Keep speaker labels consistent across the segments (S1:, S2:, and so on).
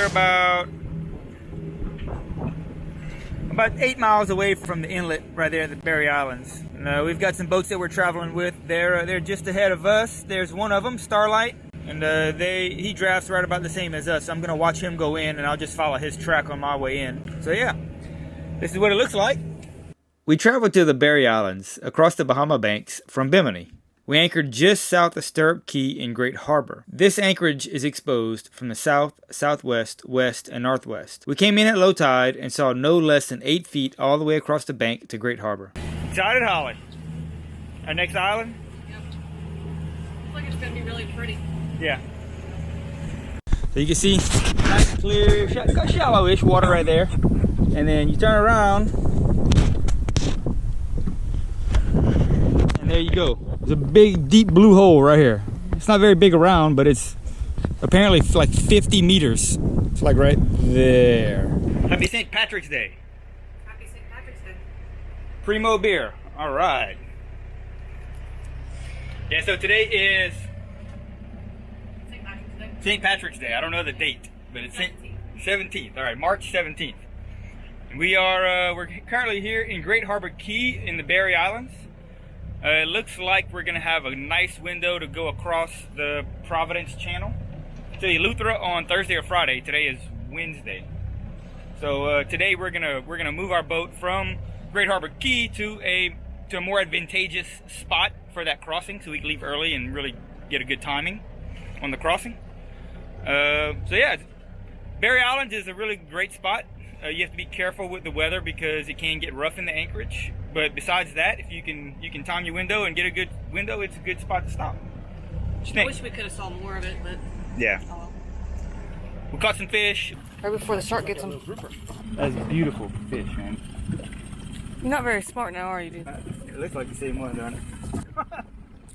S1: we're about 8 miles away from the inlet right there at the Berry Islands. And, we've got some boats that we're traveling with. They're just ahead of us. There's one of them, Starlight, and he drafts right about the same as us. I'm gonna watch him go in, and I'll just follow his track on my way in. So yeah, this is what it looks like. We traveled to the Berry Islands across the Bahama Banks from Bimini. We anchored just south of Soldier Cay in Great Harbour. This anchorage is exposed from the south, southwest, west, and northwest. We came in at low tide and saw no less than 8 feet all the way across the bank to Great Harbour. Excited, Holly? Our next island?
S2: Yep. Looks like it's going to be really pretty.
S1: Yeah. So you can see nice, clear, shallowish water right there. And then you turn around, and there you go. There's a big, deep blue hole right here. It's not very big around, but it's apparently like 50 meters. It's like right there. Happy St. Patrick's Day.
S2: Happy St. Patrick's Day.
S1: Primo beer. All right. Yeah, so today is
S2: St. Patrick's Day.
S1: St. Patrick's Day. I don't know the date, but it's 17th. All right, March 17th. And we're currently here in Great Harbour Cay in the Berry Islands. It looks like we're going to have a nice window to go across the Providence channel to Eleuthera on Thursday or Friday. Today is Wednesday. So today we're gonna move our boat from Great Harbour Cay to a more advantageous spot for that crossing, so we can leave early and really get a good timing on the crossing. So yeah, Berry Islands is a really great spot. You have to be careful with the weather because it can get rough in the anchorage. But besides that, if you can time your window and get a good window, it's a good spot to stop.
S2: I wish we could have saw more of it, but
S1: yeah.
S2: Oh well.
S1: We caught some fish.
S2: Right before the shark gets them.
S1: That's beautiful fish, man.
S2: You're not very smart now, are you, dude?
S1: It looks like the same one, doesn't it?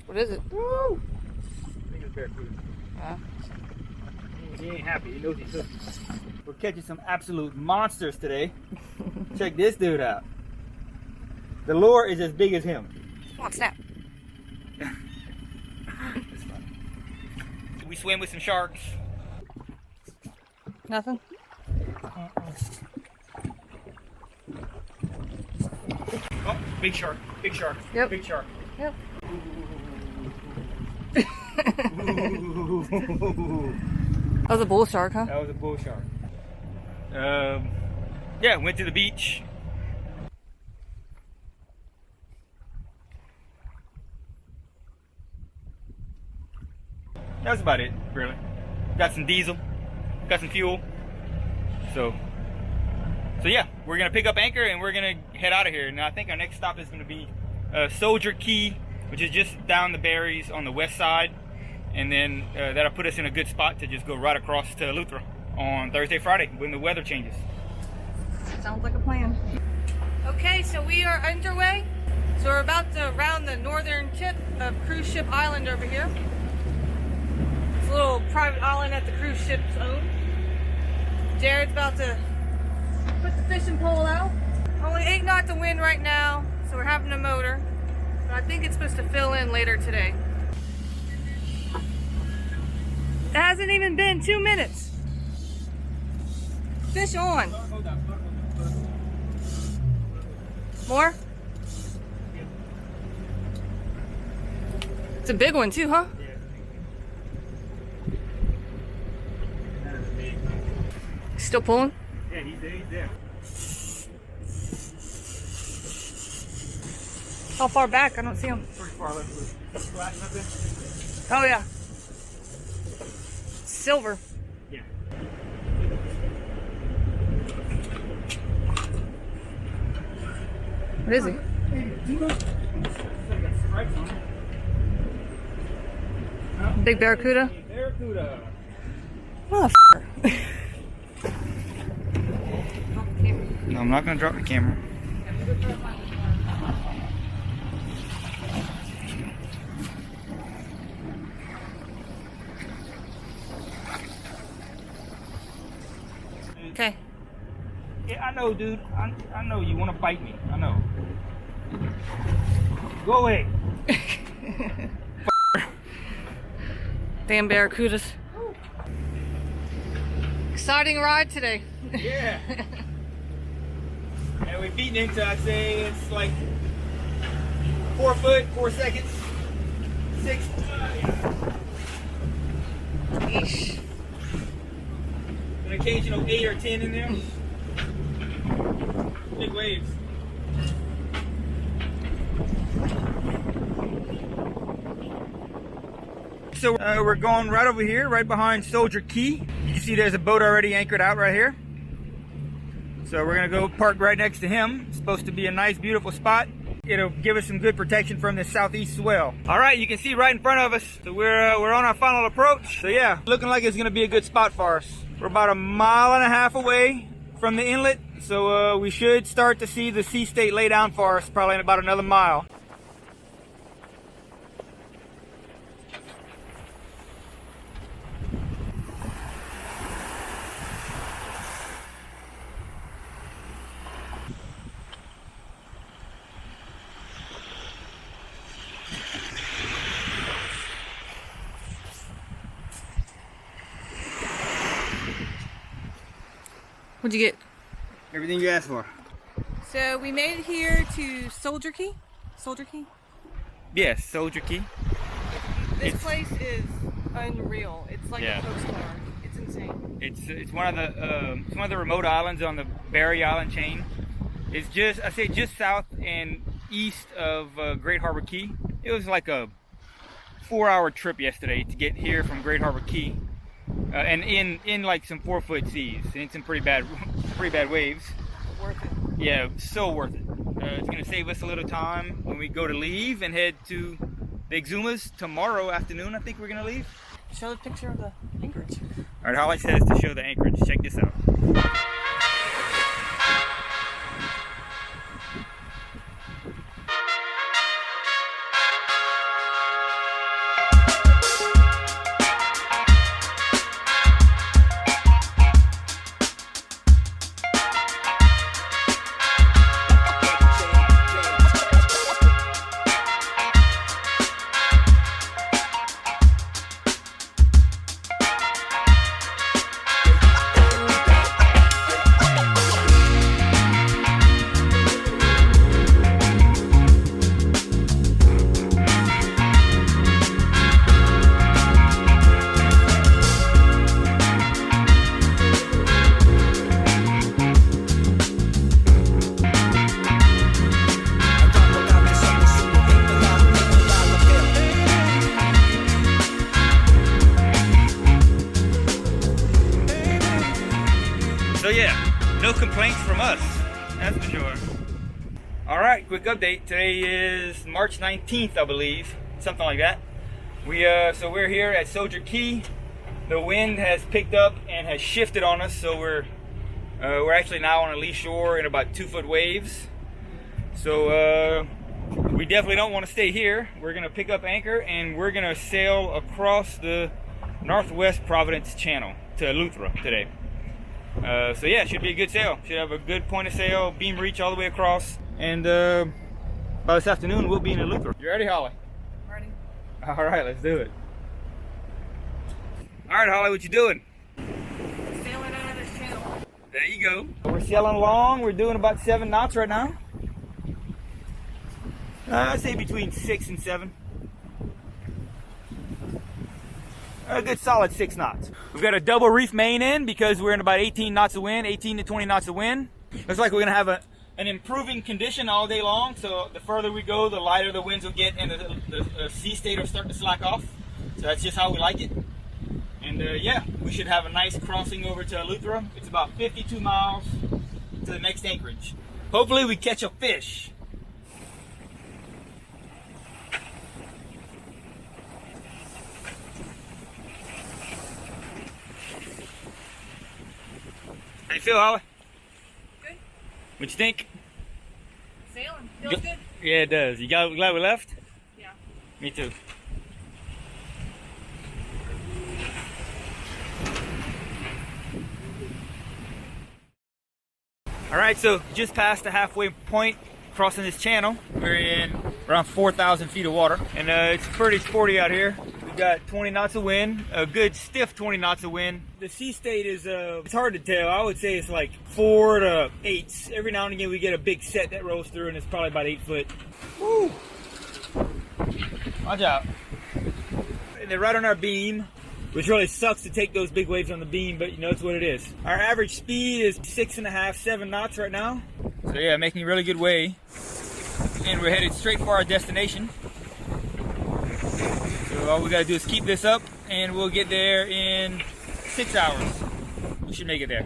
S2: What is it?
S1: Woo! I think it's barracuda. He ain't happy. He knows he's hooked. We're catching some absolute monsters today. Check this dude out. The lure is as big as him.
S2: Come on, snap.
S1: It's funny. We swim with some sharks.
S2: Nothing?
S1: Oh, big shark. Big shark.
S2: Yep.
S1: Big shark.
S2: Yep. That was a bull shark, huh?
S1: That was a bull shark. Yeah, went to the beach. That was about it, really. Got some diesel, got some fuel. So yeah, we're gonna pick up anchor and we're gonna head out of here. Now I think our next stop is gonna be Soldier Cay, which is just down the Berries on the west side, and then that'll put us in a good spot to just go right across to Eleuthera on Thursday, Friday when the weather changes.
S2: Sounds like a plan. Okay, so we are underway. So we're about to round the northern tip of Cruise Ship Island over here. It's a little private island that the cruise ships own. Jared's about to put the fishing pole out. Only 8 knots of wind right now, so we're having a motor. But I think it's supposed to fill in later today. It hasn't even been 2 minutes. Fish on. More? It's a big one too, huh? Still pulling?
S1: Yeah, he's there.
S2: How far back? I don't see him.
S1: Pretty far left.
S2: Oh yeah. Silver.
S1: Yeah.
S2: What is he? Big barracuda?
S1: Barracuda.
S2: Motherfucker.
S1: No, I'm not gonna drop the camera.
S2: Okay.
S1: Yeah, I know, dude. I know you want to bite me. I know. Go away.
S2: Damn barracudas. exciting ride today.
S1: Yeah. And we've beaten into, I'd say it's like 4 foot, 4 seconds, 6.
S2: Yeesh.
S1: An occasional 8 or 10 in there. Big waves. So we're going right over here, right behind Soldier Cay. You can see there's a boat already anchored out right here. So we're gonna go park right next to him. It's supposed to be a nice, beautiful spot. It'll give us some good protection from this southeast swell. All right, you can see right in front of us. So we're on our final approach. So yeah, looking like it's gonna be a good spot for us. We're about 1.5 miles away from the inlet. So we should start to see the sea state lay down for us probably in about another mile.
S2: What'd you get?
S1: Everything you asked for.
S2: So we made it here to Soldier Cay. Soldier Cay?
S1: Yes, Soldier Cay.
S2: This place is unreal. It's like a postcard. It's insane.
S1: It's one of the remote islands on the Barry Island chain. It's just south and east of Great Harbour Cay. It was like a 4-hour trip yesterday to get here from Great Harbour Cay. And in like some 4-foot seas and some pretty bad waves.
S2: Worth it.
S1: Yeah, so worth it. It's gonna save us a little time when we go to leave and head to the Exumas tomorrow afternoon. I think we're gonna leave.
S2: Show the picture of the Anchorage.
S1: All right, Holly says to show the Anchorage. Check this out. So yeah, no complaints from us, that's for sure. All right, quick update. Today is March 19th, I believe, something like that. So we're here at Soldier Cay. The wind has picked up and has shifted on us, so we're actually now on a lee shore in about 2-foot waves. So we definitely don't want to stay here. We're gonna pick up anchor and we're gonna sail across the northwest Providence channel to Eleuthera today. So yeah, it should be a good sail. Should have a good point of sail, beam reach all the way across, and by this afternoon we'll be in Eleuthera. You ready, Holly?
S2: Ready.
S1: All right, let's do it. All right, Holly, what you doing?
S2: Sailing out of this channel.
S1: There you go. We're sailing along. We're doing about 7 knots right now. I'd say between 6 and 7. A good solid 6 knots. We've got a double reef main in because we're in about 18 knots of wind, 18 to 20 knots of wind. Looks like we're gonna have an improving condition all day long. So the further we go, the lighter the winds will get and the sea state will start to slack off. So that's just how we like it. And yeah, we should have a nice crossing over to Eleuthera. It's about 52 miles to the next Anchorage. Hopefully we catch a fish. How you feel, Holly?
S2: Good.
S1: What you think?
S2: Sailing. Feels good.
S1: Yeah, it does. You glad we left?
S2: Yeah.
S1: Me too. All right, so just past the halfway point, crossing this channel. We're in around 4,000 feet of water, and it's pretty sporty out here. We got 20 knots of wind, a good stiff 20 knots of wind. The sea state is, it's hard to tell. I would say it's like 4 to 8. Every now and again we get a big set that rolls through and it's probably about 8 foot. Woo! Watch out. And they're right on our beam, which really sucks to take those big waves on the beam, but you know, it's what it is. Our average speed is 6.5, 7 knots right now. So yeah, making really good way. And we're headed straight for our destination. So all we gotta do is keep this up and we'll get there in 6 hours. We should make it there.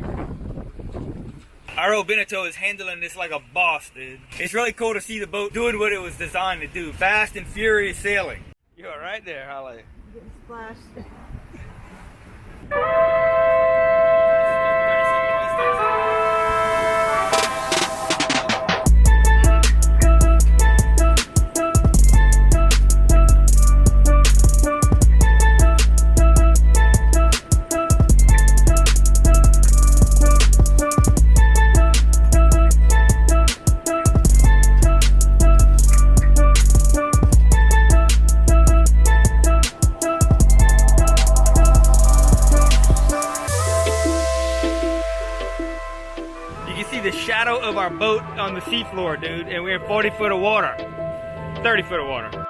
S1: Our old Beneteau is handling this like a boss, dude. It's really cool to see the boat doing what it was designed to do. Fast and furious sailing. You're right there, Holly.
S2: Getting splashed.
S1: The shadow of our boat on the seafloor, dude, and we're in 40 foot of water, 30 foot of water.